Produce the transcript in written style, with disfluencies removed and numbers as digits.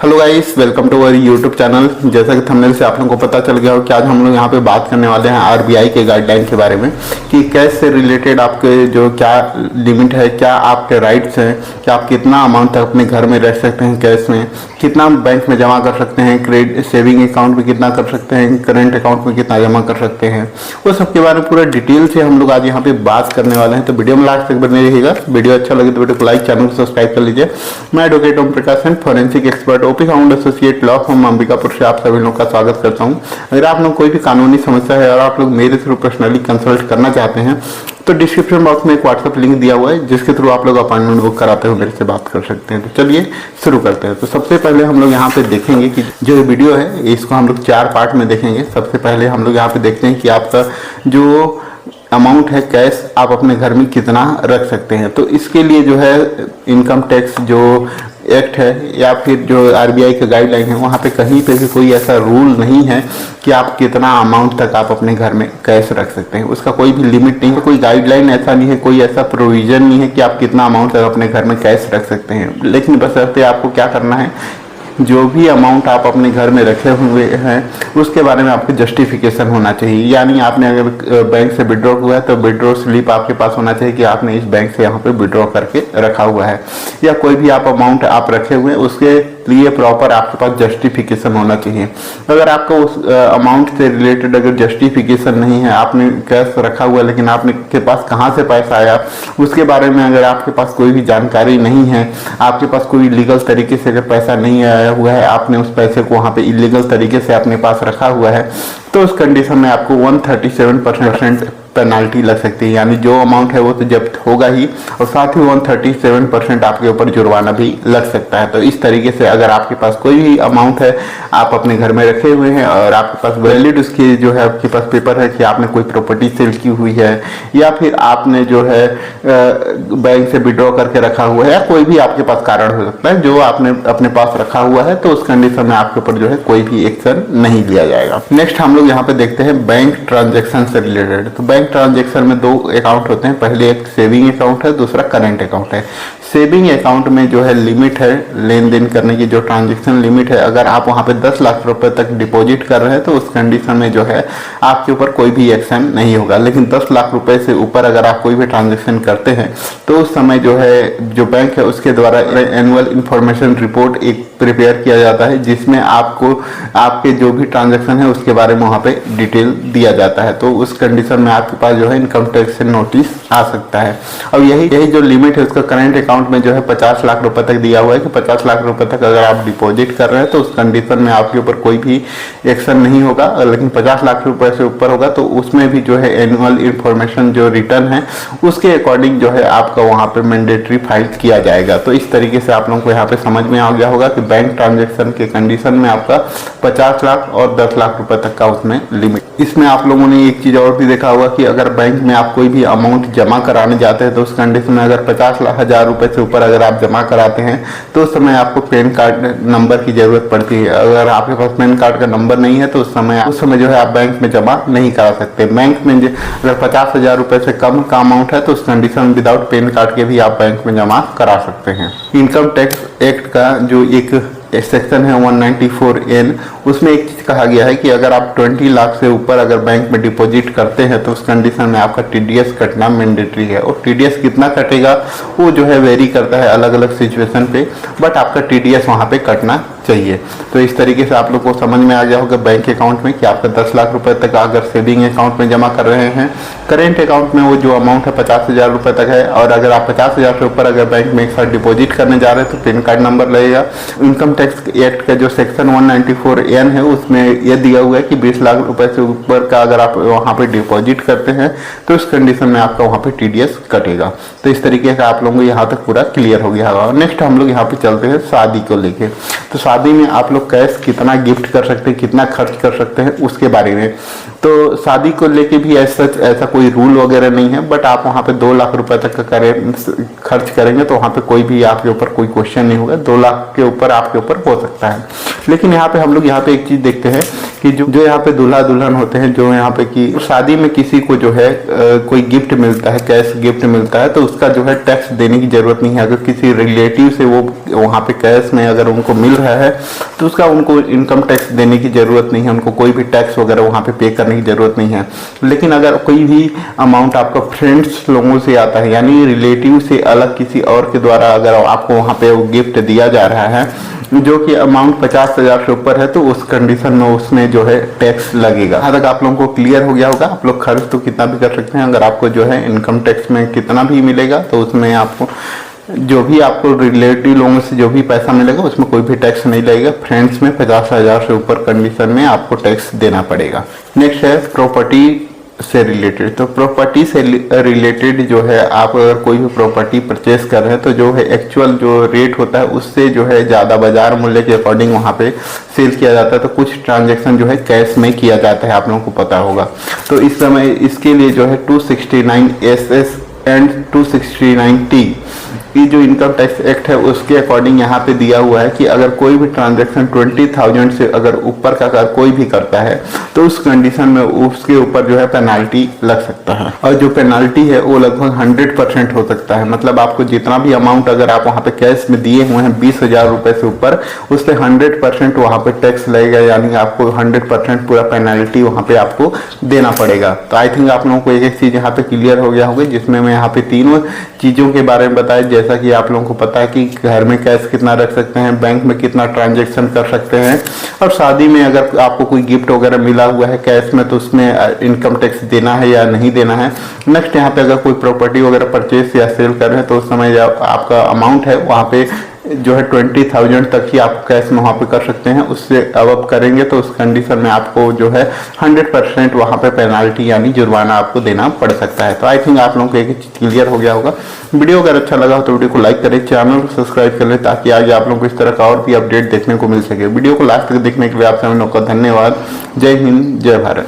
Hello guys, welcome to our YouTube channel. जैसा कि thumbnail से आप लोगों को पता चल गया हो कि आज हम लोग यहाँ पे बात करने वाले हैं आरबीआई के गाइडलाइन के बारे में कि कैश से रिलेटेड आपके जो क्या लिमिट है, क्या आपके राइट्स हैं, कि आप कितना अमाउंट तक अपने घर में रख सकते हैं कैश में, कितना बैंक में जमा कर सकते हैं, क्रेडिट सेविंग अकाउंट में कितना कर सकते हैं, करेंट अकाउंट में कितना जमा कर सकते हैं, वो सब के बारे में पूरा डिटेल से हम लोग आज यहाँ पे बात करने वाले हैं। तो वीडियो में लास्ट तक बने रहिएगा। वीडियो अच्छा लगे तो वीडियो को लाइक, चैनल को सब्सक्राइब कर लीजिए। मैं advocate Om Prakash, forensic expert, OP found associate law firm Ambikapur से आप सभी लोगों का स्वागत करता हूं। अगर आप लोग कोई भी कानूनी समस्या है और आप लोग मेरे थ्रू पर्सनली कंसल्ट करना चाहते हैं तो डिस्क्रिप्शन बॉक्स में एक व्हाट्सएप लिंक दिया हुआ है जिसके थ्रू आप लोग अपॉइंटमेंट बुक कराते हुए मेरे से बात कर सकते हैं। तो चलिए शुरू करते हैं। तो सबसे पहले हम लोग यहाँ पे देखेंगे कि जो वीडियो है इसको हम लोग 4 पार्ट में देखेंगे। सबसे पहले हम लोग यहाँ पे देखते हैं कि आपका जो अमाउंट है कैश आप अपने घर में कितना रख सकते हैं। तो इसके लिए जो है इनकम टैक्स जो एक्ट है या फिर जो आरबीआई का गाइडलाइन है वहाँ पे कहीं पे भी कोई ऐसा रूल नहीं है कि आप कितना अमाउंट तक आप अपने घर में कैश रख सकते हैं। उसका कोई भी लिमिट नहीं है, कोई गाइडलाइन ऐसा नहीं है, कोई ऐसा प्रोविजन नहीं है कि आप कितना अमाउंट तक अपने घर में कैश रख सकते हैं। लेकिन बशर्ते आपको क्या करना है, जो भी अमाउंट आप अपने घर में रखे हुए हैं उसके बारे में आपको जस्टिफिकेशन होना चाहिए। यानी आपने अगर बैंक से विड्रॉ हुआ है तो विड्रॉ स्लिप आपके पास होना चाहिए कि आपने इस बैंक से यहाँ पे विड्रॉ करके रखा हुआ है, या कोई भी आप अमाउंट आप रखे हुए हैं उसके लिए प्रॉपर आपके पास जस्टिफिकेशन होना चाहिए। अगर आपका उस अमाउंट से रिलेटेड अगर जस्टिफिकेशन नहीं है, आपने कैश रखा हुआ है लेकिन आपने के पास कहाँ से पैसा आया उसके बारे में अगर आपके पास कोई भी जानकारी नहीं है, आपके पास कोई लीगल तरीके से अगर पैसा नहीं आया हुआ है, आपने उस पैसे को वहाँ पे इलीगल तरीके से अपने पास रखा हुआ है, तो उस कंडीशन में आपको 137% पेनाल्टी लग सकती है। यानी जो अमाउंट है वो तो जब्त होगा ही और साथ ही 137% आपके ऊपर जुर्माना भी लग सकता है। तो इस तरीके से अगर आपके पास कोई भी अमाउंट है आप अपने घर में रखे हुए हैं और आपके पास वैलिड उसकी जो है आपके पास पेपर है कि आपने कोई प्रॉपर्टी सेल की हुई है या फिर आपने जो है बैंक से विड्रॉ करके रखा हुआ है या कोई भी आपके पास कारण हो सकता है जो आपने अपने पास रखा हुआ है, तो उस कंडीशन में आपके ऊपर जो है कोई भी एक्शन नहीं लिया जाएगा। नेक्स्ट हम लोग यहाँ पे देखते हैं बैंक ट्रांजेक्शन से रिलेटेड। तो बैंक ट्रांजैक्शन में 2 अकाउंट होते हैं, पहले एक सेविंग अकाउंट है, दूसरा करंट अकाउंट है। सेविंग अकाउंट में जो है लिमिट है लेन देन करने की, जो ट्रांजैक्शन लिमिट है, अगर आप वहां पे 10 लाख रुपए तक डिपॉजिट कर रहे हैं तो उस कंडीशन में जो है आपके ऊपर कोई भी एक्शन नहीं होगा। लेकिन 10 लाख रुपए से ऊपर अगर आप कोई भी ट्रांजैक्शन करते हैं तो उस समय जो है जो बैंक है उसके द्वारा एनुअल इंफॉर्मेशन रिपोर्ट एक प्रिपेयर किया जाता है जिसमें आपको आपके जो भी ट्रांजैक्शन है उसके बारे में वहाँ पे डिटेल दिया जाता है। तो उस कंडीशन में आपके पास जो है इनकम टैक्स से नोटिस आ सकता है। और यही जो लिमिट है उसका करंट अकाउंट में जो है 50 लाख रुपए तक दिया हुआ है कि 50 लाख रुपए तक अगर आप डिपॉजिट कर रहे हैं तो उस कंडीशन में आपके ऊपर कोई भी एक्शन नहीं होगा। लेकिन 50 लाख रुपए से ऊपर होगा तो उसमें भी जो है एनुअल इंफॉर्मेशन जो रिटर्न है उसके अकॉर्डिंग जो है आपका वहाँ पे मैंडेटरी फाइल किया जाएगा। तो इस तरीके से आप लोगों को यहाँ पे समझ में आ गया होगा कि बैंक ट्रांजैक्शन के कंडीशन में आपका 50 लाख और 10 लाख रुपए तक का उसमें लिमिट। इसमें आप लोगों ने एक चीज और भी देखा होगा कि अगर बैंक में आप कोई भी अमाउंट जमा कराने जाते हैं तो उस कंडीशन में अगर 50,000 रुपए से ऊपर अगर आप जमा कराते हैं तो उस समय आपको पैन कार्ड नंबर की जरूरत पड़ती है। अगर आपके पास पैन कार्ड का नंबर नहीं है तो उस समय जो है आप बैंक में जमा नहीं करा सकते। बैंक में अगर 50,000 रुपए से कम का अमाउंट है तो उस कंडीशन विदाउट पैन कार्ड के भी आप बैंक में जमा करा सकते हैं। इनकम टैक्स एक्ट का जो एक सेक्शन है 194N, उसमें एक चीज कहा गया है कि अगर आप 20 लाख से ऊपर अगर बैंक में डिपॉजिट करते हैं तो उस कंडीशन में आपका टीडीएस कटना मैंडेटरी है। और टीडीएस कितना कटेगा वो जो है वेरी करता है अलग अलग सिचुएशन पे, बट आपका टीडीएस वहाँ पे कटना चाहिए। तो इस तरीके से आप लोग को समझ में आ गया होगा बैंक अकाउंट में कि आपका 10 लाख रुपए तक अगर सेविंग अकाउंट में जमा कर रहे हैं, करेंट अकाउंट में वो जो अमाउंट है 50,000 रुपए तक है, और अगर आप 50,000 से ऊपर अगर बैंक में एक साथ डिपॉजिट करने जा रहे हैं तो पैन कार्ड नंबर लगेगा। इनकम टैक्स एक्ट का जो सेक्शन 194N है उसमें यह दिया हुआ है कि 20 लाख रुपए से ऊपर का अगर आप वहाँ पे डिपॉजिट करते हैं तो उस कंडीशन में आपका वहाँ पे टीडीएस कटेगा। तो इस तरीके से आप लोगों को यहाँ तक पूरा क्लियर हो गया होगा। नेक्स्ट हम लोग यहाँ पे चलते हैं शादी को लेके। तो शादी में आप लोग कैश कितना गिफ्ट कर सकते हैं, कितना खर्च कर सकते हैं उसके बारे में। तो शादी को लेके भी ऐसा कोई रूल वगैरह नहीं है, बट आप वहाँ पे 2 लाख रुपए तक का खर्च करेंगे तो वहाँ पे कोई भी आपके ऊपर कोई क्वेश्चन नहीं होगा। 2 लाख के ऊपर आपके ऊपर हो सकता है। लेकिन यहाँ पे हम लोग यहाँ पे एक चीज देखते हैं कि जो यहाँ पे दूल्हा दुल्हन होते हैं, जो यहाँ पे कि शादी में किसी को जो है कोई गिफ्ट मिलता है, कैश गिफ्ट मिलता है, तो उसका जो है टैक्स देने की जरूरत नहीं है। अगर किसी रिलेटिव से वो वहाँ पे कैश में अगर उनको मिल रहा है तो उसका उनको इनकम टैक्स देने की जरूरत नहीं है, उनको कोई भी टैक्स वगैरह वहाँ पे करने की जरूरत नहीं है। लेकिन अगर कोई भी अमाउंट आपका फ्रेंड्स लोगों से आता है, यानी रिलेटिव से अलग किसी और के द्वारा अगर आपको वहाँ पे वो गिफ्ट दिया जा रहा है जो कि अमाउंट 50,000 से ऊपर है, तो उस कंडीशन में उसमें जो है टैक्स लगेगा। यहाँ तक आप लोगों को क्लियर हो गया होगा। आप लोग खर्च तो कितना भी कर सकते हैं, अगर आपको जो है इनकम टैक्स में कितना भी मिलेगा तो उसमें आपको जो भी आपको रिलेटिव लोगों से जो भी पैसा मिलेगा उसमें कोई भी टैक्स नहीं लगेगा। फ्रेंड्स में 50,000 से ऊपर कंडीशन में आपको टैक्स देना पड़ेगा। नेक्स्ट है प्रॉपर्टी से रिलेटेड। तो प्रॉपर्टी से रिलेटेड जो है, आप अगर कोई भी प्रॉपर्टी परचेस कर रहे हैं तो जो है एक्चुअल जो रेट होता है उससे जो है ज़्यादा बाजार मूल्य के अकॉर्डिंग वहाँ पे सेल किया जाता है। तो कुछ ट्रांजैक्शन जो है कैश में किया जाता है, आप लोगों को पता होगा। तो इस समय इसके लिए जो है 269SS एंड 269T की जो इनकम टैक्स एक्ट है उसके अकॉर्डिंग यहाँ पे दिया हुआ है कि अगर कोई भी ट्रांजैक्शन 20,000 से अगर ऊपर का अगर कोई भी करता है तो उस कंडीशन में उसके ऊपर जो है पेनाल्टी लग सकता है। और जो पेनाल्टी है वो लगभग 100% हो सकता है। मतलब आपको जितना भी अमाउंट अगर आप वहाँ पे कैश में दिए हुए हैं 20,000 रुपए से ऊपर, उस पर 100% वहाँ पे टैक्स लगेगा, यानी आपको 100% पूरा पेनाल्टी वहाँ पे आपको देना पड़ेगा। तो आई थिंक आप लोगों को एक एक चीज यहाँ पे क्लियर हो गया होगा, जिसमें मैं यहाँ पे तीनों चीजों के बारे में बताया। जैसा कि आप लोगों को पता है कि घर में कैश कितना रख सकते हैं, बैंक में कितना ट्रांजैक्शन कर सकते हैं, और शादी में अगर आपको कोई गिफ्ट वगैरह मिला हुआ है कैश में तो उसमें इनकम टैक्स देना है या नहीं देना है। नेक्स्ट यहाँ पे अगर कोई प्रॉपर्टी वगैरह परचेस या सेल कर रहे हैं तो उस समय आपका अमाउंट है वहाँ पे जो है 20,000 तक ही आप कैश में वहाँ पे कर सकते हैं। उससे अब करेंगे तो उस कंडीशन में आपको जो है 100% वहाँ पे पेनाल्टी यानी जुर्माना आपको देना पड़ सकता है। तो आई थिंक आप लोगों को एक चीज क्लियर हो गया होगा। वीडियो अगर अच्छा लगा हो तो वीडियो को लाइक करें, चैनल को सब्सक्राइब कर लें, ताकि आगे आप लोगों को इस तरह का और भी अपडेट देखने को मिल सके। वीडियो को लास्ट तक देखने के लिए आप सभी लोगों का धन्यवाद। जय हिंद, जय भारत।